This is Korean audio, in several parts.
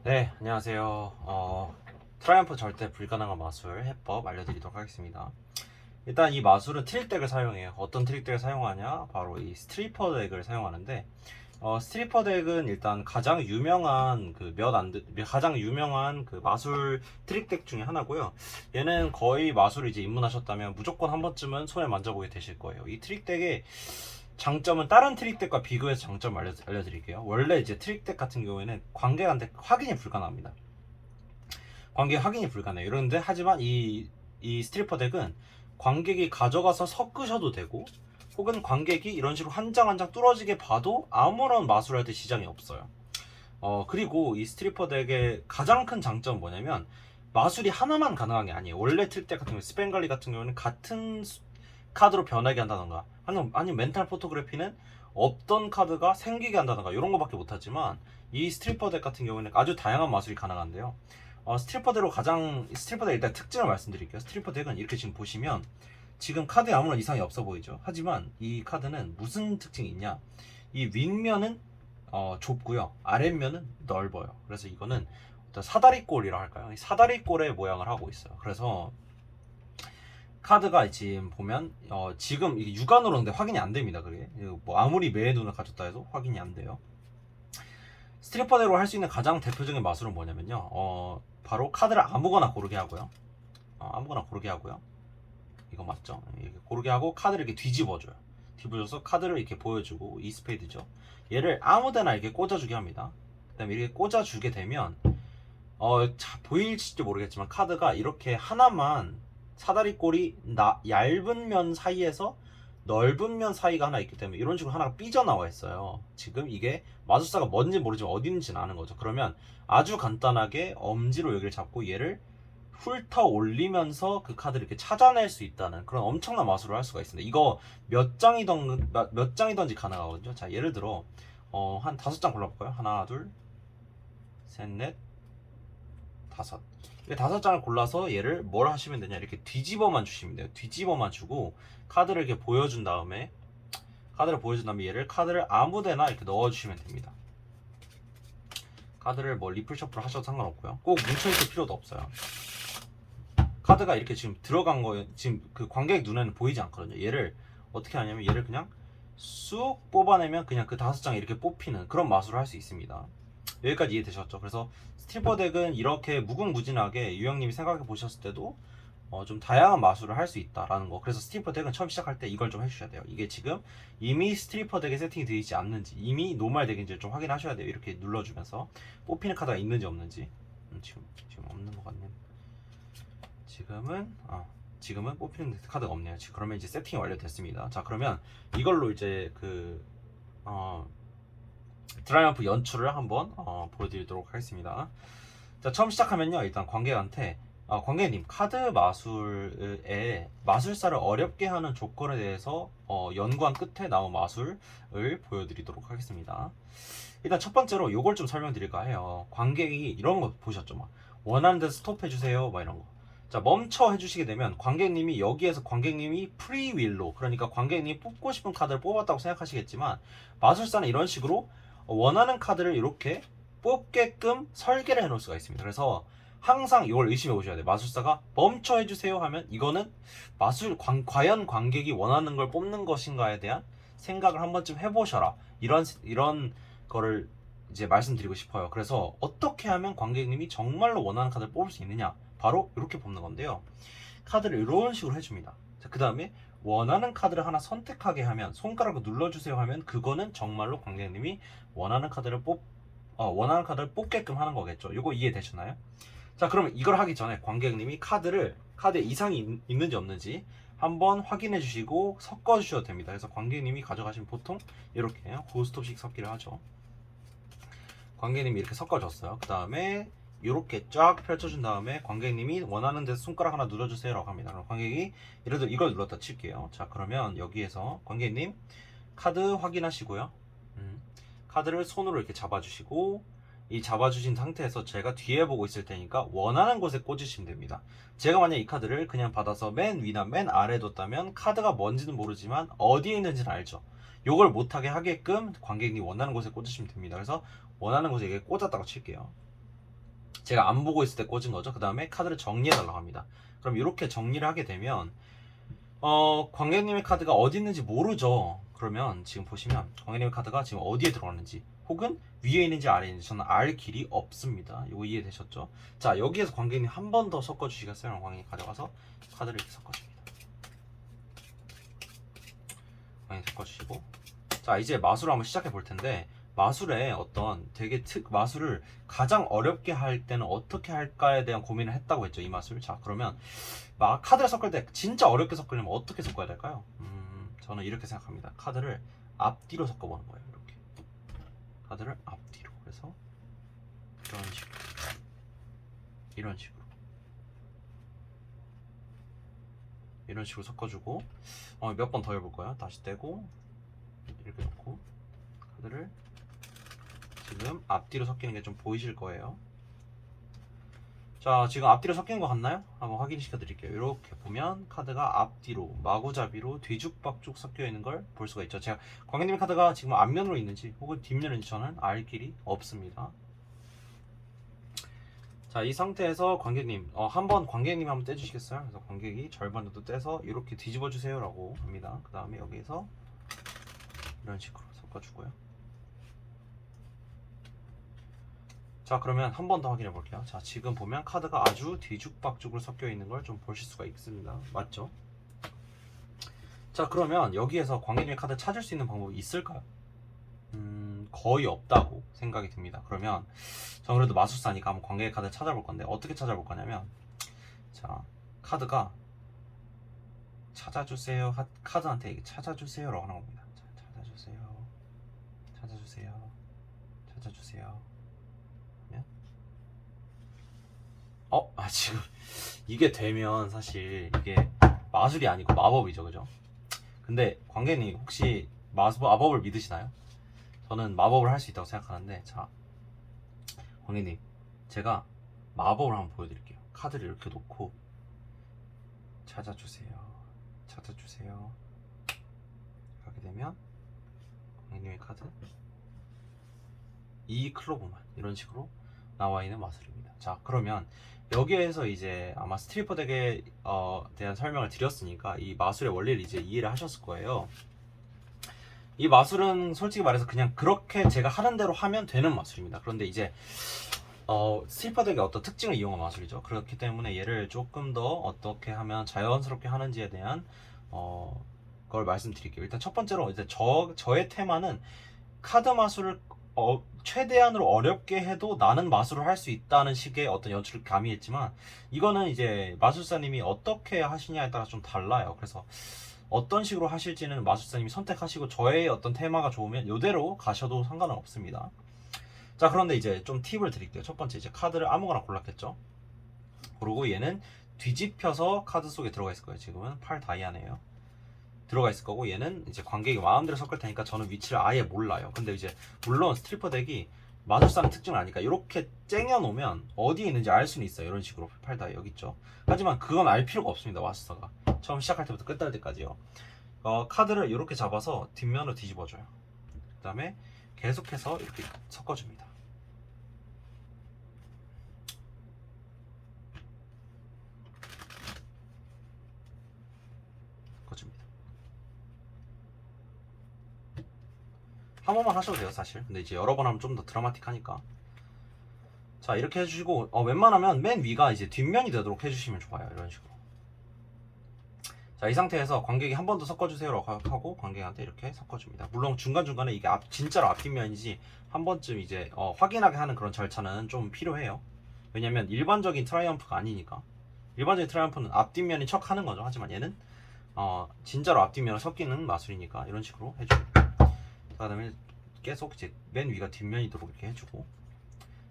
네, 안녕하세요. 트라이언프 절대 불가능한 마술 해법 알려드리도록 하겠습니다. 일단 이 마술은 트릭덱을 사용해요. 어떤 트릭덱을 사용하냐? 바로 이 스트리퍼 덱을 사용하는데, 스트리퍼 덱은 일단 가장 유명한 가장 유명한 그 마술 트릭덱 중에 하나고요. 얘는 거의 마술을 이제 입문하셨다면 무조건 한 번쯤은 손에 만져보게 되실 거예요. 이 트릭덱의 장점은 다른 트릭덱과 비교해서 장점 알려드릴게요. 원래 이제 트릭덱 같은 경우에는 관객한테 확인이 불가능합니다. 관객 확인이 불가능해요. 이런데 하지만 이 스트리퍼 덱은 관객이 가져가서 섞으셔도 되고, 혹은 관객이 이런 식으로 한 장 한 장 뚫어지게 봐도 아무런 마술할 때 지장이 없어요. 그리고 이 스트리퍼 덱의 가장 큰 장점은 뭐냐면 마술이 하나만 가능한 게 아니에요. 원래 트릭덱 같은 경우 스펜갈리 같은 경우는 같은 카드로 변하게 한다던가, 아니면 멘탈 포토그래피는 없던 카드가 생기게 한다던가 이런 거밖에 못하지만, 이 스트리퍼 덱 같은 경우는 아주 다양한 마술이 가능한데요. 스트리퍼 덱 일단 특징을 말씀드릴게요. 스트리퍼 덱은 이렇게 지금 보시면 지금 카드에 아무런 이상이 없어 보이죠. 하지만 이 카드는 무슨 특징이 있냐, 이 윗면은 좁고요, 아랫면은 넓어요. 그래서 이거는 어떤 사다리꼴이라 할까요? 이 사다리꼴의 모양을 하고 있어요. 그래서 카드가 지금 보면 지금 이게 육안으로 근데 확인이 안 됩니다. 그게 뭐 아무리 매의 눈을 가졌다 해도 확인이 안 돼요. 스트리퍼대로 할 수 있는 가장 대표적인 마술은 뭐냐면요, 바로 카드를 아무거나 고르게 하고요. 아무거나 고르게 하고요. 이거 맞죠? 이렇게 고르게 하고 카드를 이렇게 뒤집어줘요. 뒤집어줘서 카드를 이렇게 보여주고, 이 스페이드죠. 얘를 아무데나 이렇게 꽂아주게 합니다. 그다음에 이렇게 꽂아주게 되면 보일지 모르겠지만 카드가 이렇게 하나만, 사다리꼴이 얇은 면 사이에서 넓은 면 사이가 하나 있기 때문에 이런 식으로 하나가 삐져나와 있어요. 지금 이게 마술사가 뭔지 모르지만 어디 있는지는 아는 거죠. 그러면 아주 간단하게 엄지로 여기를 잡고 얘를 훑어 올리면서 그 카드를 이렇게 찾아낼 수 있다는 그런 엄청난 마술을 할 수가 있습니다. 이거 몇 장이든지 가능하거든요. 자, 예를 들어 한 5장 골라볼까요? 하나, 둘, 셋, 넷, 다섯. 이 5장을 골라서 얘를 뭘 하시면 되냐, 이렇게 뒤집어만 주시면 돼요. 뒤집어만 주고 카드를 이렇게 보여준 다음에 얘를 카드를 아무데나 이렇게 넣어주시면 됩니다. 카드를 뭐 리플 셔플 하셔도 상관없고요. 꼭 뭉쳐있을 필요도 없어요. 카드가 이렇게 지금 들어간 거예요. 지금 그 관객 눈에는 보이지 않거든요. 얘를 어떻게 하냐면 얘를 그냥 쑥 뽑아내면 그냥 그 5장이 이렇게 뽑히는 그런 마술을 할 수 있습니다. 여기까지 이해되셨죠? 그래서 스트리퍼 덱은 이렇게 무궁무진하게 유형님이 생각해 보셨을 때도 좀 다양한 마술을 할 수 있다라는 거. 그래서 스트리퍼 덱은 처음 시작할 때 이걸 좀 해주셔야 돼요. 이게 지금 이미 스트리퍼 덱에 세팅이 되어 있지 않는지, 이미 노멀 덱인지 좀 확인하셔야 돼요. 이렇게 눌러주면서 뽑히는 카드가 있는지 없는지. 지금 없는 것 같네요. 지금은 뽑히는 카드가 없네요. 그러면 이제 세팅이 완료됐습니다. 자, 그러면 이걸로 이제 드라이언프 연출을 한번 보여드리도록 하겠습니다. 자, 처음 시작하면요, 일단 관객한테 관객님, 카드 마술에 마술사를 어렵게 하는 조건에 대해서 연구한 끝에 나온 마술을 보여드리도록 하겠습니다. 일단 첫 번째로 요걸 좀 설명드릴까 해요. 관객이 이런 거 보셨죠? 막 원하는 데서 스톱해주세요, 막 이런 거. 자, 멈춰 해주시게 되면 관객님이 프리윌로, 그러니까 관객님이 뽑고 싶은 카드를 뽑았다고 생각하시겠지만, 마술사는 이런 식으로 원하는 카드를 이렇게 뽑게끔 설계를 해놓을 수가 있습니다. 그래서 항상 이걸 의심해 보셔야 돼요. 마술사가 멈춰 해주세요 하면 이거는 과연 관객이 원하는 걸 뽑는 것인가에 대한 생각을 한 번쯤 해보셔라, 이런 거를 이제 말씀드리고 싶어요. 그래서 어떻게 하면 관객님이 정말로 원하는 카드를 뽑을 수 있느냐, 바로 이렇게 뽑는 건데요. 카드를 이런 식으로 해줍니다. 그 다음에 원하는 카드를 하나 선택하게 하면, 손가락을 눌러주세요 하면, 그거는 정말로 관객님이 원하는 카드를 뽑게끔 하는 거겠죠. 이거 이해되시나요? 자, 그러면 이걸 하기 전에 관객님이 카드에 이상이 있는지 없는지 한번 확인해 주시고 섞어 주셔도 됩니다. 그래서 관객님이 가져가시면 보통 이렇게 고스톱식 섞기를 하죠. 관객님이 이렇게 섞어줬어요. 그 다음에 이렇게 쫙 펼쳐준 다음에 관객님이 원하는 데서 손가락 하나 눌러주세요 라고 합니다. 그럼 관객이 예를 들어 이걸 눌렀다 칠게요. 자, 그러면 여기에서 관객님 카드 확인하시고요. 카드를 손으로 이렇게 잡아주시고, 이 잡아주신 상태에서 제가 뒤에 보고 있을 테니까 원하는 곳에 꽂으시면 됩니다. 제가 만약 이 카드를 그냥 받아서 맨 위나 맨 아래에 뒀다면 카드가 뭔지는 모르지만 어디에 있는지는 알죠. 요걸 못하게 하게끔 관객이 원하는 곳에 꽂으시면 됩니다. 그래서 원하는 곳에 이렇게 꽂았다고 칠게요. 제가 안 보고 있을 때 꽂은 거죠. 그 다음에 카드를 정리해 달라고 합니다. 그럼 이렇게 정리를 하게 되면 관객님의 카드가 어디 있는지 모르죠. 그러면 지금 보시면 관객님의 카드가 지금 어디에 들어갔는지 혹은 위에 있는지 아래에 있는지 저는 알 길이 없습니다. 이거 이해되셨죠? 자, 여기에서 관객님 한 번 더 섞어주시겠어요? 관객님 가져가서 카드를 이렇게 섞어줍니다. 관객님 섞어주시고, 자, 이제 마술을 한번 시작해 볼 텐데, 마술에 어떤 되게 마술을 가장 어렵게 할 때는 어떻게 할까에 대한 고민을 했다고 했죠, 이 마술. 자, 그러면 카드를 섞을 때 진짜 어렵게 섞으려면 어떻게 섞어야 될까요? 저는 이렇게 생각합니다. 카드를 앞뒤로 섞어보는 거예요. 이렇게 카드를 앞뒤로. 그래서 이런 식으로 섞어주고, 몇 번 더 해볼 거예요. 다시 떼고 이렇게 놓고 카드를 지금 앞뒤로 섞이는 게 좀 보이실 거예요. 자, 지금 앞뒤로 섞인 거 같나요? 한번 확인시켜 드릴게요. 이렇게 보면 카드가 앞뒤로 마구잡이로 뒤죽박죽 섞여 있는 걸 볼 수가 있죠. 제가 관객님의 카드가 지금 앞면으로 있는지 혹은 뒷면인지 저는 알 길이 없습니다. 자, 이 상태에서 관객님 한번 관객님 한번 떼주시겠어요? 그래서 관객이 절반 정도 떼서 이렇게 뒤집어 주세요 라고 합니다. 그 다음에 여기에서 이런 식으로 섞어주고요. 자, 그러면 한 번 더 확인해 볼게요. 자, 지금 보면 카드가 아주 뒤죽박죽으로 섞여 있는 걸 좀 보실 수가 있습니다. 맞죠? 자, 그러면 여기에서 관객님의 카드 찾을 수 있는 방법이 있을까요? 거의 없다고 생각이 듭니다. 그러면 저는 그래도 마술사니까 한번 관객의 카드 찾아볼 건데, 어떻게 찾아볼 거냐면, 자, 카드가 찾아주세요, 카드한테 찾아주세요 라고 하는 겁니다. 자, 찾아주세요, 찾아주세요, 찾아주세요. 지금 이게 되면 사실 이게 마술이 아니고 마법이죠, 그죠? 근데 관객님 혹시 마법을 믿으시나요? 저는 마법을 할 수 있다고 생각하는데, 자, 관객님, 제가 마법을 한번 보여드릴게요. 카드를 이렇게 놓고 찾아주세요, 찾아주세요 하게 되면 관객님의 카드 이 클로버만 이런 식으로 나와 있는 마술입니다. 자, 그러면 여기에서 이제 아마 스트리퍼 덱에 대한 설명을 드렸으니까 이 마술의 원리를 이제 이해를 하셨을 거예요. 이 마술은 솔직히 말해서 그냥 그렇게 제가 하는 대로 하면 되는 마술입니다. 그런데 이제 스트리퍼 덱의 어떤 특징을 이용한 마술이죠. 그렇기 때문에 얘를 조금 더 어떻게 하면 자연스럽게 하는지에 대한 걸 말씀드릴게요. 일단 첫 번째로 이제 저의 테마는 카드 마술을 최대한으로 어렵게 해도 나는 마술을 할 수 있다는 식의 어떤 연출을 가미했지만, 이거는 이제 마술사님이 어떻게 하시냐에 따라 좀 달라요. 그래서 어떤 식으로 하실지는 마술사님이 선택하시고, 저의 어떤 테마가 좋으면 이대로 가셔도 상관은 없습니다. 자, 그런데 이제 좀 팁을 드릴게요. 첫 번째, 이제 카드를 아무거나 골랐겠죠. 그리고 얘는 뒤집혀서 카드 속에 들어가 있을 거예요. 지금은 8 다이아네요. 들어가 있을 거고, 얘는 이제 관객이 마음대로 섞을 테니까 저는 위치를 아예 몰라요. 근데 이제 물론 스트리퍼 덱이 마술사는 특징을 아니까 이렇게 쨍여 놓으면 어디에 있는지 알 수는 있어요. 이런 식으로 8다 여기 있죠. 하지만 그건 알 필요가 없습니다. 마술사가 처음 시작할 때부터 끝날 때까지요. 카드를 이렇게 잡아서 뒷면으로 뒤집어줘요. 그 다음에 계속해서 이렇게 섞어줍니다. 한 번만 하셔도 돼요, 사실. 근데 이제 여러 번 하면 좀 더 드라마틱하니까. 자, 이렇게 해주시고, 웬만하면 맨 위가 이제 뒷면이 되도록 해주시면 좋아요. 이런 식으로. 자, 이 상태에서 관객이 한 번 더 섞어주세요라고 하고 관객한테 이렇게 섞어줍니다. 물론 중간중간에 이게 진짜로 앞뒷면인지 한 번쯤 이제 확인하게 하는 그런 절차는 좀 필요해요. 왜냐면 일반적인 트라이엄프가 아니니까. 일반적인 트라이엄프는 앞뒷면인 척 하는 거죠. 하지만 얘는 진짜로 앞뒷면을 섞이는 마술이니까 이런 식으로 해줍니다. 그 다음에 계속 이제 맨 위가 뒷면이도록 이렇게 해주고,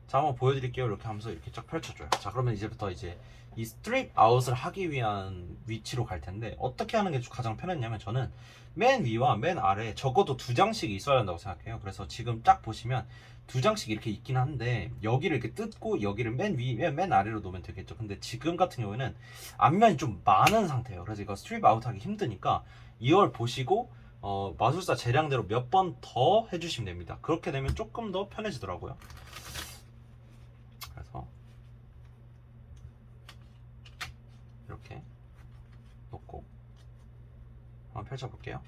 자, 한번 보여드릴게요. 이렇게 하면서 이렇게 쫙 펼쳐줘요. 자, 그러면 이제부터 이제 이 스트립 아웃을 하기 위한 위치로 갈 텐데, 어떻게 하는 게 가장 편했냐면, 저는 맨 위와 맨 아래에 적어도 2장씩 있어야 한다고 생각해요. 그래서 지금 딱 보시면 2장씩 이렇게 있긴 한데, 여기를 이렇게 뜯고 여기를 맨 위, 맨 아래로 놓으면 되겠죠. 근데 지금 같은 경우에는 앞면이 좀 많은 상태예요. 그래서 이거 스트립 아웃 하기 힘드니까 이걸 보시고 마술사 재량대로 몇 번 더 해주시면 됩니다. 그렇게 되면 조금 더 편해지더라고요. 그래서 펼쳐볼게요.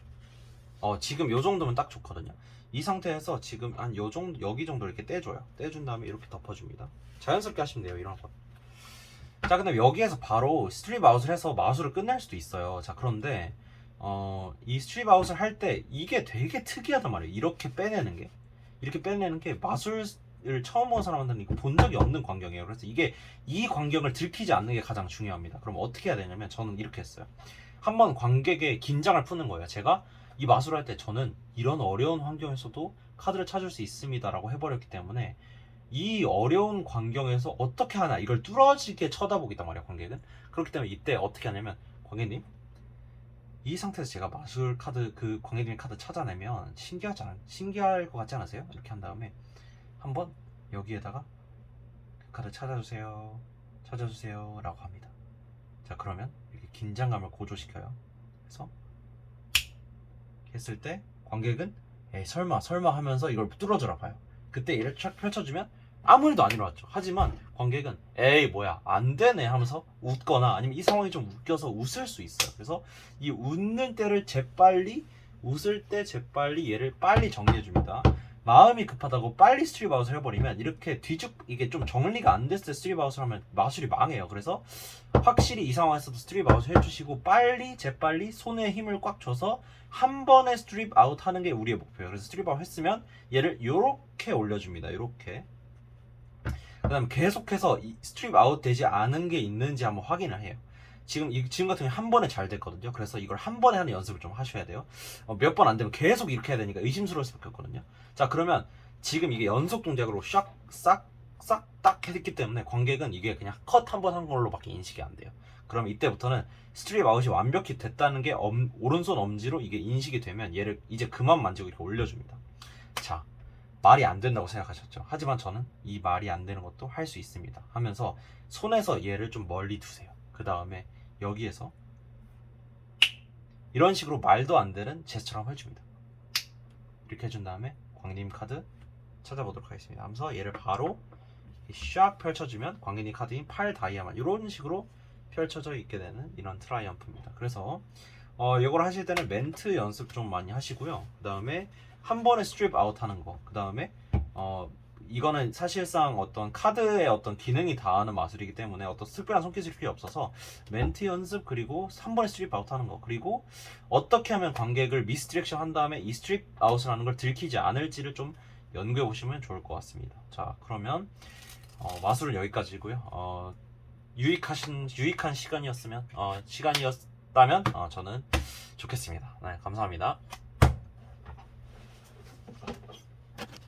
지금 요 정도면 딱 좋거든요. 이 상태에서 지금 한 요 정도, 여기 정도 이렇게 떼줘요. 떼준 다음에 이렇게 덮어줍니다. 자연스럽게 하시면 돼요, 이런 거. 자, 근데 여기에서 바로 스트립 아웃을 해서 마술을 끝낼 수도 있어요. 자, 그런데 이 스트립 아웃을 할 때 이게 되게 특이하단 말이에요. 이렇게 빼내는 게 마술을 처음 본 사람한테는 이거 본 적이 없는 광경이에요. 그래서 이게 이 광경을 들키지 않는 게 가장 중요합니다. 그럼 어떻게 해야 되냐면 저는 이렇게 했어요. 한번 관객의 긴장을 푸는 거예요. 제가 이 마술을 할 때 저는 이런 어려운 환경에서도 카드를 찾을 수 있습니다라고 해버렸기 때문에 이 어려운 광경에서 어떻게 하나 이걸 뚫어지게 쳐다보겠단 말이에요, 관객은. 그렇기 때문에 이때 어떻게 하냐면, 관객님, 이 상태에서 제가 마술 카드, 그 관객님 카드 찾아내면 신기할 것 같지 않으세요? 이렇게 한 다음에 한번 여기에다가 그 카드 찾아주세요 라고 합니다. 자, 그러면 이렇게 긴장감을 고조시켜요. 그래서 했을 때 관객은 에이 설마 하면서 이걸 뚫어주라 봐요. 그때 얘를 쫙 펼쳐주면 아무 일도 안 일어났죠. 하지만 관객은 에이 뭐야 안 되네 하면서 웃거나 아니면 이 상황이 좀 웃겨서 웃을 수 있어요. 그래서 이 웃는 때를 재빨리, 웃을 때 재빨리 얘를 빨리 정리해 줍니다. 마음이 급하다고 빨리 스트립 아웃을 해버리면 이렇게 이게 좀 정리가 안 됐을 때 스트립 아웃을 하면 마술이 망해요. 그래서 확실히 이 상황에서도 스트립 아웃을 해주시고 빨리 재빨리 손에 힘을 꽉 줘서 한 번에 스트립 아웃 하는 게 우리의 목표예요. 그래서 스트립 아웃 했으면 얘를 요렇게 올려줍니다. 요렇게. 그 다음에 계속해서 이 스트립 아웃 되지 않은 게 있는지 한번 확인을 해요. 지금 같은 경우 한 번에 잘 됐거든요. 그래서 이걸 한 번에 하는 연습을 좀 하셔야 돼요. 몇 번 안 되면 계속 이렇게 해야 되니까 의심스러울 수밖에 없거든요. 자, 그러면 지금 이게 연속 동작으로 싹 딱 했기 때문에 관객은 이게 그냥 컷 한 번 한 걸로밖에 인식이 안 돼요. 그럼 이때부터는 스트립 아웃이 완벽히 됐다는 게 오른손 엄지로 이게 인식이 되면 얘를 이제 그만 만지고 이렇게 올려줍니다. 자, 말이 안 된다고 생각하셨죠? 하지만 저는 이 말이 안 되는 것도 할 수 있습니다 하면서 손에서 얘를 좀 멀리 두세요. 그 다음에 여기에서 이런 식으로 말도 안 되는 제스처를 해줍니다. 이렇게 해준 다음에 광님 카드 찾아보도록 하겠습니다 하면서 얘를 바로 샥 펼쳐주면 광님 카드인 8 다이아만 이런 식으로 펼쳐져 있게 되는 이런 트라이엄프입니다. 그래서 이걸 하실 때는 멘트 연습 좀 많이 하시고요. 그 다음에 한 번에 스트립 아웃 하는 거, 그 다음에 이거는 사실상 어떤 카드의 어떤 기능이 다하는 마술이기 때문에 어떤 특별한 손기술이 필요 없어서 멘트 연습, 그리고 한 번에 스트립 아웃 하는 거, 그리고 어떻게 하면 관객을 미스디렉션 한 다음에 이 스트립 아웃을 하는 걸 들키지 않을지를 좀 연구해 보시면 좋을 것 같습니다. 자, 그러면 마술은 여기까지고요. 유익한 시간이었다면 저는 좋겠습니다. 네, 감사합니다.